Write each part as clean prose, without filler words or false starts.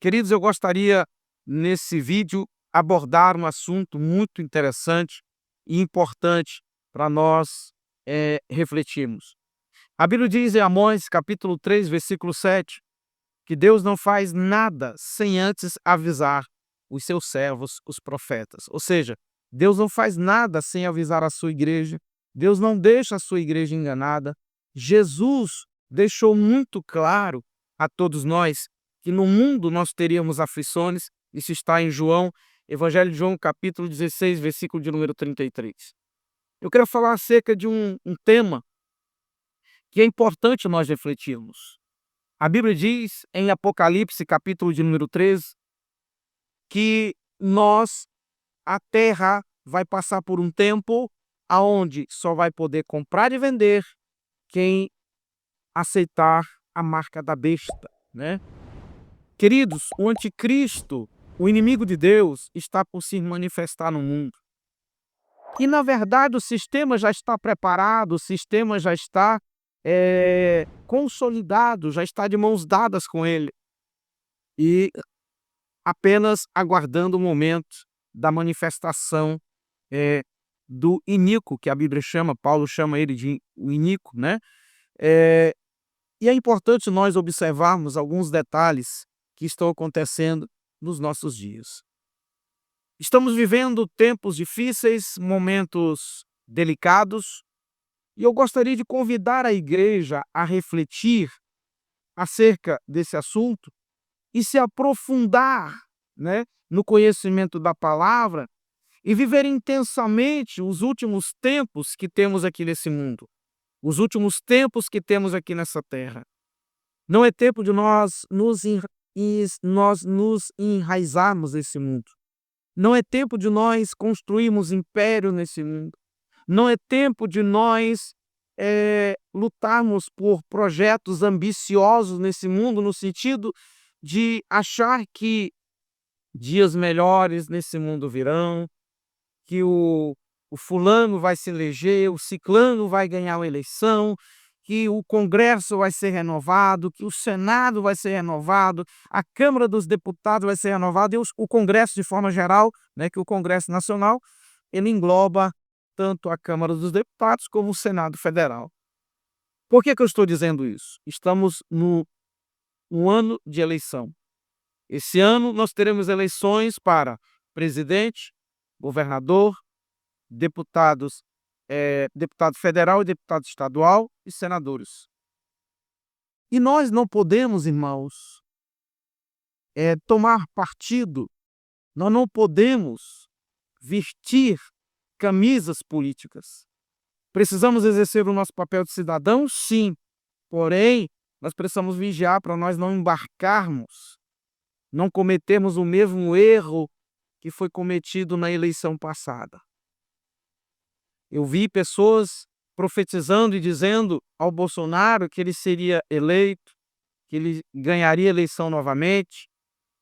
Queridos, eu gostaria, nesse vídeo, abordar um assunto muito interessante e importante para nós refletirmos. A Bíblia diz em Amós, capítulo 3, versículo 7, que Deus não faz nada sem antes avisar os seus servos, os profetas. Ou seja, Deus não faz nada sem avisar a sua igreja, Deus não deixa a sua igreja enganada. Jesus deixou muito claro a todos nós que no mundo nós teríamos aflições. Isso está em João, Evangelho de João, capítulo 16, versículo de número 33. Eu quero falar acerca de um tema que é importante nós refletirmos. A Bíblia diz em Apocalipse, capítulo de número 13, que a terra vai passar por um tempo aonde só vai poder comprar e vender quem aceitar a marca da besta, né? Queridos, o anticristo, o inimigo de Deus, está por se manifestar no mundo. E, na verdade, o sistema já está preparado, o sistema já está consolidado, já está de mãos dadas com ele. E apenas aguardando o momento da manifestação do iníquo, que a Bíblia chama, Paulo chama ele de o iníquo, né? E é importante nós observarmos alguns detalhes que estão acontecendo nos nossos dias. Estamos vivendo tempos difíceis, momentos delicados, e eu gostaria de convidar a igreja a refletir acerca desse assunto e se aprofundar, né, no conhecimento da palavra e viver intensamente os últimos tempos que temos aqui nesse mundo, os últimos tempos que temos aqui nessa terra. Não é tempo de nós nos enraizarmos nesse mundo. Não é tempo de nós construirmos império nesse mundo. Não é tempo de nós lutarmos por projetos ambiciosos nesse mundo, no sentido de achar que dias melhores nesse mundo virão, que o fulano vai se eleger, o ciclano vai ganhar a eleição, que o Congresso vai ser renovado, que o Senado vai ser renovado, a Câmara dos Deputados vai ser renovada, e o Congresso de forma geral, né, que o Congresso Nacional, ele engloba tanto a Câmara dos Deputados como o Senado Federal. Por que eu estou dizendo isso? Estamos no ano de eleição. Esse ano nós teremos eleições para presidente, governador, deputado federal e deputado estadual e senadores. E nós não podemos, irmãos, tomar partido, nós não podemos vestir camisas políticas. Precisamos exercer o nosso papel de cidadão? Sim. Porém, nós precisamos vigiar para nós não embarcarmos, não cometermos o mesmo erro que foi cometido na eleição passada. Eu vi pessoas profetizando e dizendo ao Bolsonaro que ele seria eleito, que ele ganharia a eleição novamente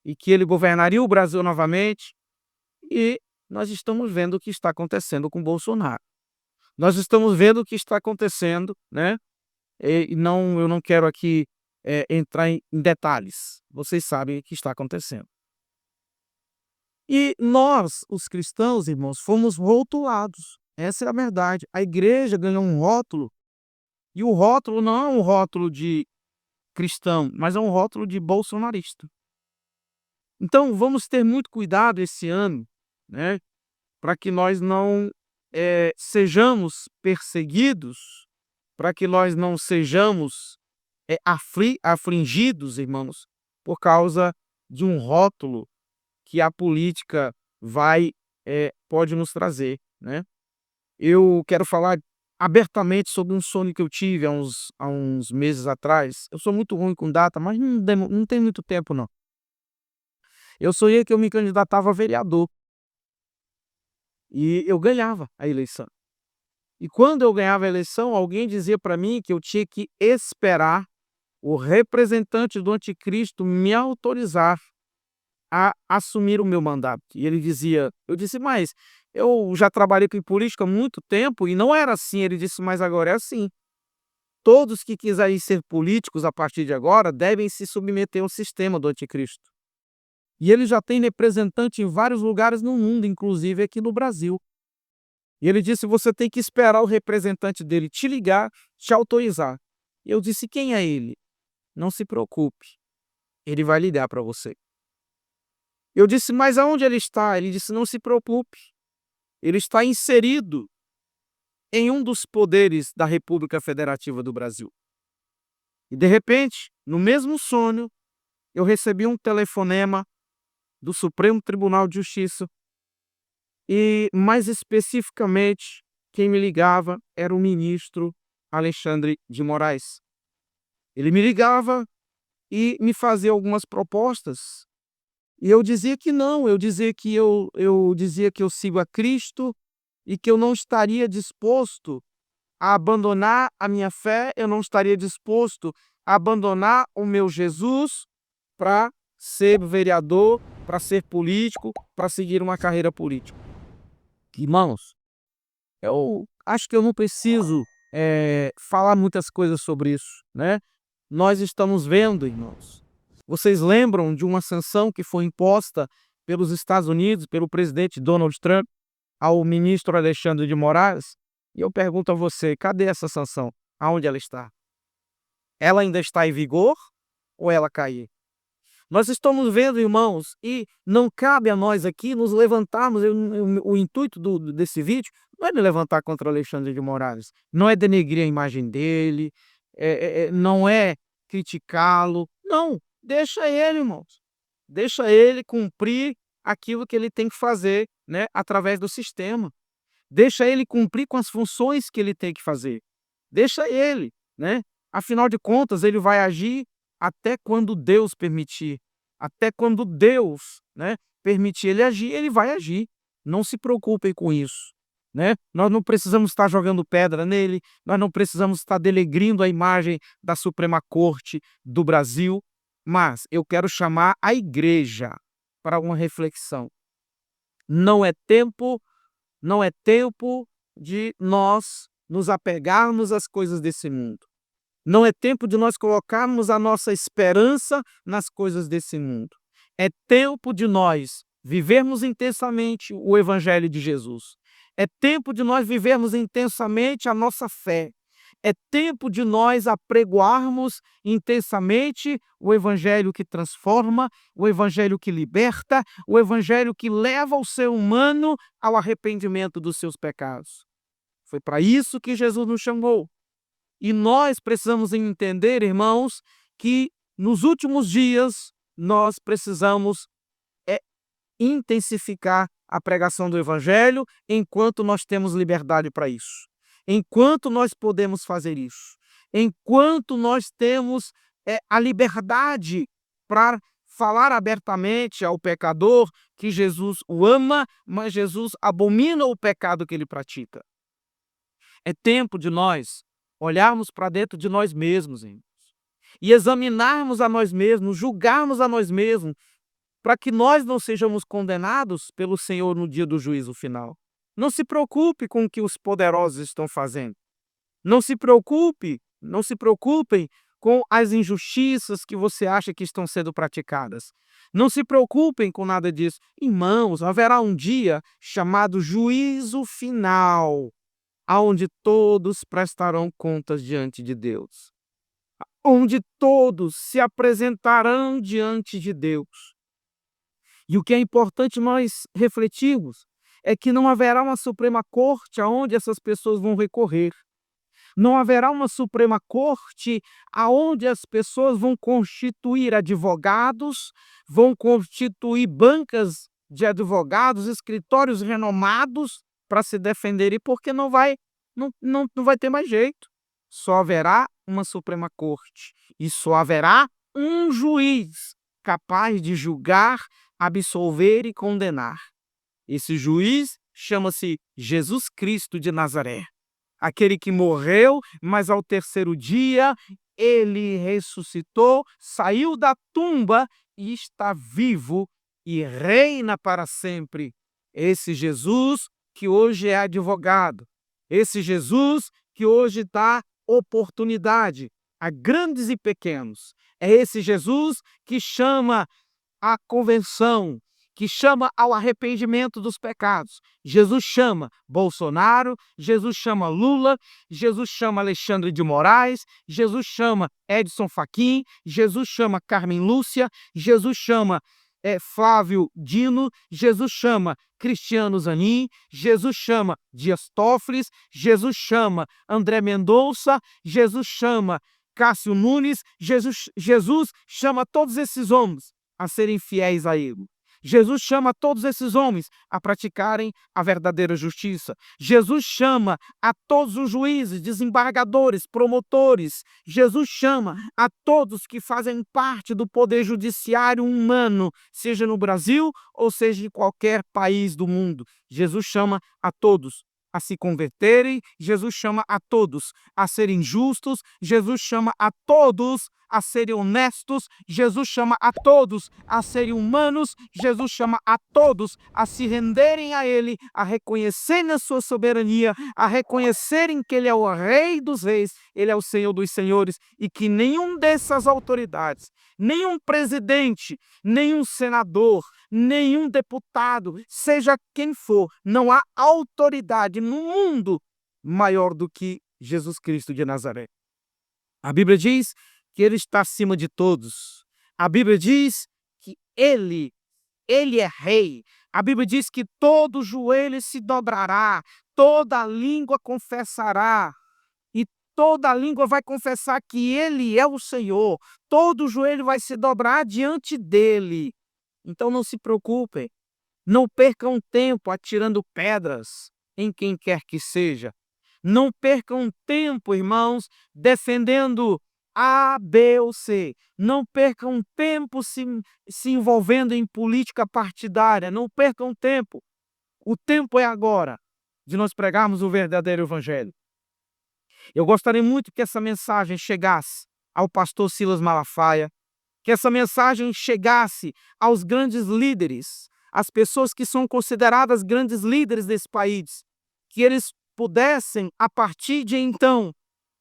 e que ele governaria o Brasil novamente. E nós estamos vendo o que está acontecendo com o Bolsonaro. Nós estamos vendo o que está acontecendo, né? Eu não quero aqui entrar em detalhes. Vocês sabem o que está acontecendo. E nós, os cristãos, irmãos, fomos rotulados. Essa é a verdade. A igreja ganhou um rótulo, e o rótulo não é um rótulo de cristão, mas é um rótulo de bolsonarista. Então, vamos ter muito cuidado esse ano, né, para que nós não sejamos perseguidos, para que nós não sejamos afligidos, irmãos, por causa de um rótulo que a política pode nos trazer, né? Eu quero falar abertamente sobre um sonho que eu tive há uns meses atrás. Eu sou muito ruim com data, mas não tem muito tempo, não. Eu sonhei que eu me candidatava a vereador e eu ganhava a eleição. E quando eu ganhava a eleição, alguém dizia para mim que eu tinha que esperar o representante do anticristo me autorizar a assumir o meu mandato. E ele dizia, eu disse, mas eu já trabalhei com política há muito tempo e não era assim. Ele disse, mas agora é assim. Todos que quiserem ser políticos a partir de agora devem se submeter ao sistema do anticristo. E ele já tem representante em vários lugares no mundo, inclusive aqui no Brasil. E ele disse: você tem que esperar o representante dele te ligar, te autorizar. Eu disse: quem é ele? Não se preocupe, ele vai ligar para você. Eu disse: mas aonde ele está? Ele disse: não se preocupe, ele está inserido em um dos poderes da República Federativa do Brasil. E de repente, no mesmo sonho, eu recebi um telefonema do Supremo Tribunal de Justiça e, mais especificamente, quem me ligava era o ministro Alexandre de Moraes. Ele me ligava e me fazia algumas propostas e eu dizia que não, eu dizia que eu sigo a Cristo e que eu não estaria disposto a abandonar a minha fé, eu não estaria disposto a abandonar o meu Jesus para ser vereador, para ser político, para seguir uma carreira política. Irmãos, eu acho que eu não preciso falar muitas coisas sobre isso, né? Nós estamos vendo, irmãos. Vocês lembram de uma sanção que foi imposta pelos Estados Unidos, pelo presidente Donald Trump, ao ministro Alexandre de Moraes? E eu pergunto a você, cadê essa sanção? Aonde ela está? Ela ainda está em vigor ou ela caiu? Nós estamos vendo, irmãos, e não cabe a nós aqui nos levantarmos. O intuito desse vídeo não é me levantar contra Alexandre de Moraes, não é denegrir a imagem dele, não é criticá-lo. Não, deixa ele, irmãos. Deixa ele cumprir aquilo que ele tem que fazer, né, através do sistema. Deixa ele cumprir com as funções que ele tem que fazer. Deixa ele, né? Afinal de contas, ele vai agir até quando Deus permitir. Até quando Deus, né, permitir ele agir, ele vai agir. Não se preocupem com isso, né? Nós não precisamos estar jogando pedra nele, nós não precisamos estar denegrindo a imagem da Suprema Corte do Brasil, mas eu quero chamar a igreja para uma reflexão. Não é tempo de nós nos apegarmos às coisas desse mundo. Não é tempo de nós colocarmos a nossa esperança nas coisas desse mundo. É tempo de nós vivermos intensamente o Evangelho de Jesus. É tempo de nós vivermos intensamente a nossa fé. É tempo de nós apregoarmos intensamente o Evangelho que transforma, o Evangelho que liberta, o Evangelho que leva o ser humano ao arrependimento dos seus pecados. Foi para isso que Jesus nos chamou. E nós precisamos entender, irmãos, que nos últimos dias nós precisamos intensificar a pregação do Evangelho enquanto nós temos liberdade para isso. Enquanto nós podemos fazer isso. Enquanto nós temos a liberdade para falar abertamente ao pecador que Jesus o ama, mas Jesus abomina o pecado que ele pratica. É tempo de nós olharmos para dentro de nós mesmos, irmãos, e examinarmos a nós mesmos, julgarmos a nós mesmos, para que nós não sejamos condenados pelo Senhor no dia do juízo final. Não se preocupe com o que os poderosos estão fazendo. Não se preocupem com as injustiças que você acha que estão sendo praticadas. Não se preocupem com nada disso. Irmãos, haverá um dia chamado juízo final, aonde todos prestarão contas diante de Deus, onde todos se apresentarão diante de Deus. E o que é importante nós refletirmos é que não haverá uma Suprema Corte aonde essas pessoas vão recorrer. Não haverá uma Suprema Corte aonde as pessoas vão constituir advogados, vão constituir bancas de advogados, escritórios renomados para se defenderem, porque não vai ter mais jeito. Só haverá uma Suprema Corte e só haverá um juiz capaz de julgar, absolver e condenar. Esse juiz chama-se Jesus Cristo de Nazaré. Aquele que morreu, mas ao terceiro dia ele ressuscitou, saiu da tumba e está vivo e reina para sempre. Esse Jesus que hoje é advogado, esse Jesus que hoje dá oportunidade a grandes e pequenos, é esse Jesus que chama à convenção, que chama ao arrependimento dos pecados. Jesus chama Bolsonaro, Jesus chama Lula, Jesus chama Alexandre de Moraes, Jesus chama Edson Fachin, Jesus chama Carmen Lúcia, Jesus chama Flávio Dino, Jesus chama Cristiano Zanin, Jesus chama Dias Toffoli, Jesus chama André Mendonça, Jesus chama Cássio Nunes, Jesus chama todos esses homens a serem fiéis a Ele. Jesus chama todos esses homens a praticarem a verdadeira justiça. Jesus chama a todos os juízes, desembargadores, promotores. Jesus chama a todos que fazem parte do poder judiciário humano, seja no Brasil ou seja em qualquer país do mundo. Jesus chama a todos a se converterem, Jesus chama a todos a serem justos, Jesus chama a todos a serem honestos, Jesus chama a todos a serem humanos, Jesus chama a todos a se renderem a Ele, a reconhecerem a sua soberania, a reconhecerem que Ele é o Rei dos Reis, Ele é o Senhor dos Senhores, e que nenhum dessas autoridades, nenhum presidente, nenhum senador, nenhum deputado, seja quem for, não há autoridade no mundo maior do que Jesus Cristo de Nazaré. A Bíblia diz que Ele está acima de todos. A Bíblia diz que Ele é Rei. A Bíblia diz que todo joelho se dobrará, toda língua confessará, e toda língua vai confessar que Ele é o Senhor. Todo joelho vai se dobrar diante dEle. Então não se preocupem, não percam tempo atirando pedras em quem quer que seja. Não percam tempo, irmãos, defendendo A, B ou C. Não percam tempo se envolvendo em política partidária. Não percam tempo. O tempo é agora de nós pregarmos o verdadeiro evangelho. Eu gostaria muito que essa mensagem chegasse ao pastor Silas Malafaia, que essa mensagem chegasse aos grandes líderes, às pessoas que são consideradas grandes líderes desse país, que eles pudessem, a partir de então,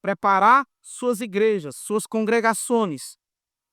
preparar suas igrejas, suas congregações,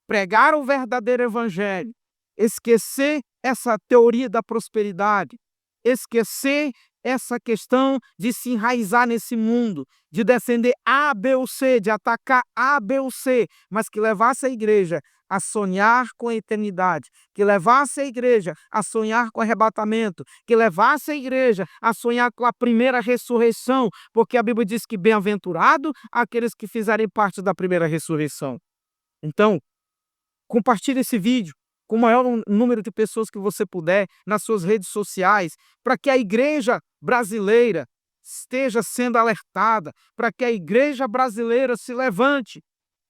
pregar o verdadeiro evangelho, esquecer essa teoria da prosperidade, esquecer essa questão de se enraizar nesse mundo, de defender A, B ou C, de atacar A, B ou C, mas que levasse a igreja a sonhar com a eternidade, que levasse a igreja a sonhar com o arrebatamento, que levasse a igreja a sonhar com a primeira ressurreição, porque a Bíblia diz que bem-aventurado aqueles que fizerem parte da primeira ressurreição. Então, compartilhe esse vídeo com o maior número de pessoas que você puder nas suas redes sociais, para que a igreja brasileira esteja sendo alertada, para que a igreja brasileira se levante,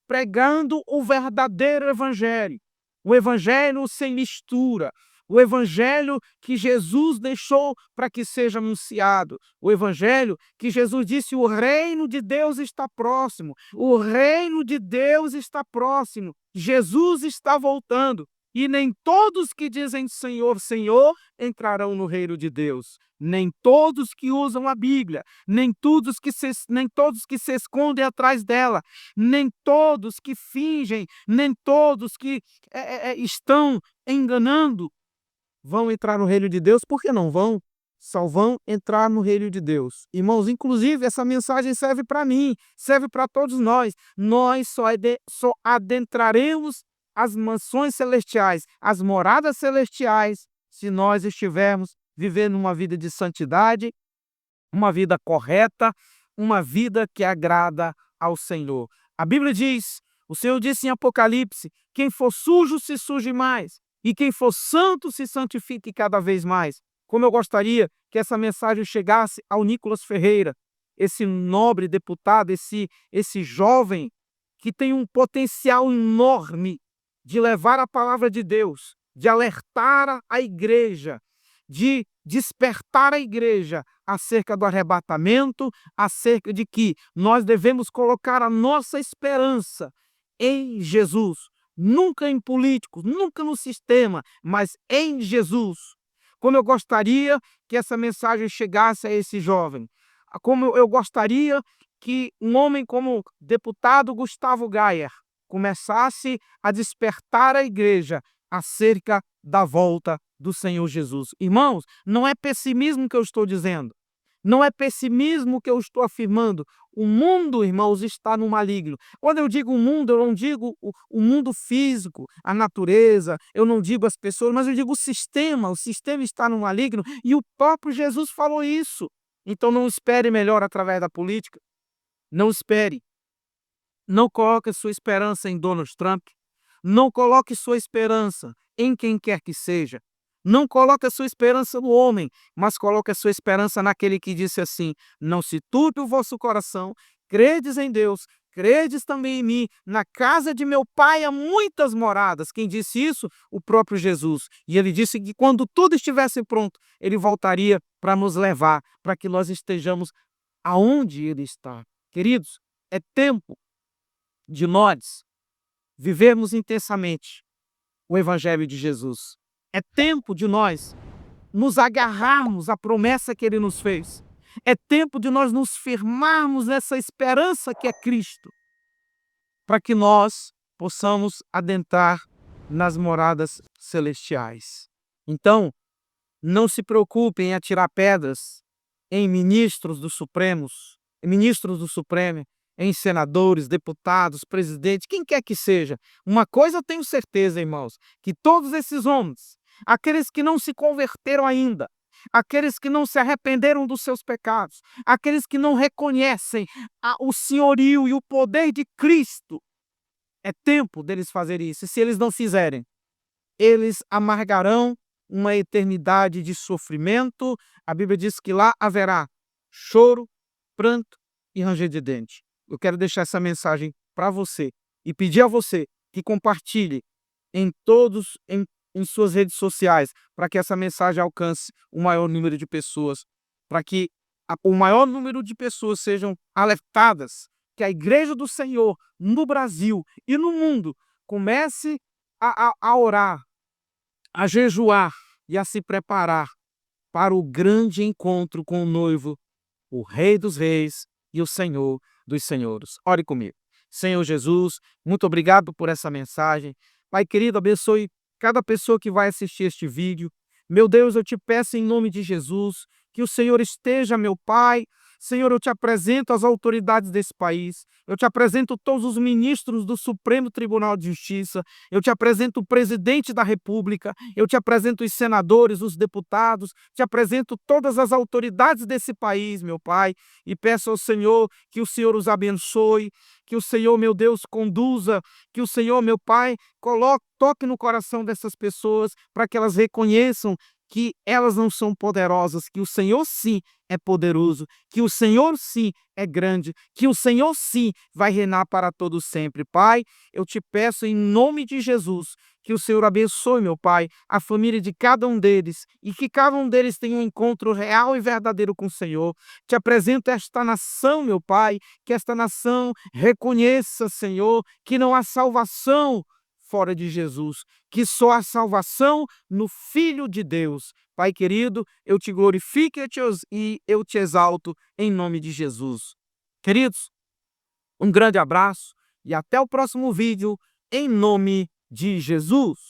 pregando o verdadeiro evangelho, o evangelho sem mistura, o evangelho que Jesus deixou para que seja anunciado, o evangelho que Jesus disse: o reino de Deus está próximo, o reino de Deus está próximo, Jesus está voltando. E nem todos que dizem Senhor, Senhor, entrarão no reino de Deus. Nem todos que usam a Bíblia, nem todos que se escondem atrás dela, nem todos que fingem, nem todos que estão enganando vão entrar no reino de Deus. Por que não vão? Só vão entrar no reino de Deus. Irmãos, inclusive essa mensagem serve para mim, serve para todos nós. Nós só adentraremos as mansões celestiais, as moradas celestiais, se nós estivermos vivendo uma vida de santidade, uma vida correta, uma vida que agrada ao Senhor. A Bíblia diz, o Senhor disse em Apocalipse: quem for sujo se suje mais, e quem for santo se santifique cada vez mais. Como eu gostaria que essa mensagem chegasse ao Nicolas Ferreira, esse nobre deputado, esse jovem que tem um potencial enorme de levar a palavra de Deus, de alertar a igreja, de despertar a igreja acerca do arrebatamento, acerca de que nós devemos colocar a nossa esperança em Jesus, nunca em políticos, nunca no sistema, mas em Jesus. Como eu gostaria que essa mensagem chegasse a esse jovem, como eu gostaria que um homem como o deputado Gustavo Gayer começasse a despertar a igreja acerca da volta do Senhor Jesus. Irmãos, não é pessimismo que eu estou dizendo. Não é pessimismo que eu estou afirmando. O mundo, irmãos, está no maligno. Quando eu digo o mundo, eu não digo o mundo físico, a natureza, eu não digo as pessoas, mas eu digo o sistema está no maligno, e o próprio Jesus falou isso. Então não espere melhor através da política, não espere. Não coloque sua esperança em Donald Trump, não coloque sua esperança em quem quer que seja. Não coloque a sua esperança no homem, mas coloque a sua esperança naquele que disse assim: não se turbe o vosso coração, credes em Deus, credes também em mim. Na casa de meu pai há muitas moradas. Quem disse isso? O próprio Jesus. E ele disse que quando tudo estivesse pronto, ele voltaria para nos levar, para que nós estejamos aonde ele está. Queridos, é tempo de nós vivermos intensamente o Evangelho de Jesus. É tempo de nós nos agarrarmos à promessa que ele nos fez. É tempo de nós nos firmarmos nessa esperança que é Cristo, para que nós possamos adentrar nas moradas celestiais. Então, não se preocupem em atirar pedras em ministros do Supremo, em senadores, deputados, presidentes, quem quer que seja. Uma coisa eu tenho certeza, irmãos, que todos esses homens, aqueles que não se converteram ainda, aqueles que não se arrependeram dos seus pecados, aqueles que não reconhecem o senhorio e o poder de Cristo, é tempo deles fazerem isso. E se eles não fizerem, eles amargarão uma eternidade de sofrimento. A Bíblia diz que lá haverá choro, pranto e ranger de dente. Eu quero deixar essa mensagem para você e pedir a você que compartilhe em suas redes sociais, para que essa mensagem alcance o maior número de pessoas, para que o maior número de pessoas sejam alertadas que a Igreja do Senhor no Brasil e no mundo comece a orar, a jejuar e a se preparar para o grande encontro com o noivo, o Rei dos Reis e o Senhor dos Senhores. Ore comigo. Senhor Jesus, muito obrigado por essa mensagem. Pai querido, abençoe cada pessoa que vai assistir este vídeo. Meu Deus, eu te peço em nome de Jesus, que o Senhor esteja, meu Pai. Senhor, eu te apresento as autoridades desse país, eu te apresento todos os ministros do Supremo Tribunal de Justiça, eu te apresento o presidente da República, eu te apresento os senadores, os deputados, te apresento todas as autoridades desse país, meu Pai, e peço ao Senhor que o Senhor os abençoe, que o Senhor, meu Deus, conduza, que o Senhor, meu Pai, toque no coração dessas pessoas para que elas reconheçam que elas não são poderosas, que o Senhor sim é poderoso, que o Senhor sim é grande, que o Senhor sim vai reinar para todo sempre. Pai, eu te peço em nome de Jesus, que o Senhor abençoe, meu Pai, a família de cada um deles e que cada um deles tenha um encontro real e verdadeiro com o Senhor. Te apresento esta nação, meu Pai, que esta nação reconheça, Senhor, que não há salvação fora de Jesus, que só há salvação no Filho de Deus. Pai querido, eu te glorifico e eu te exalto em nome de Jesus. Queridos, um grande abraço e até o próximo vídeo em nome de Jesus.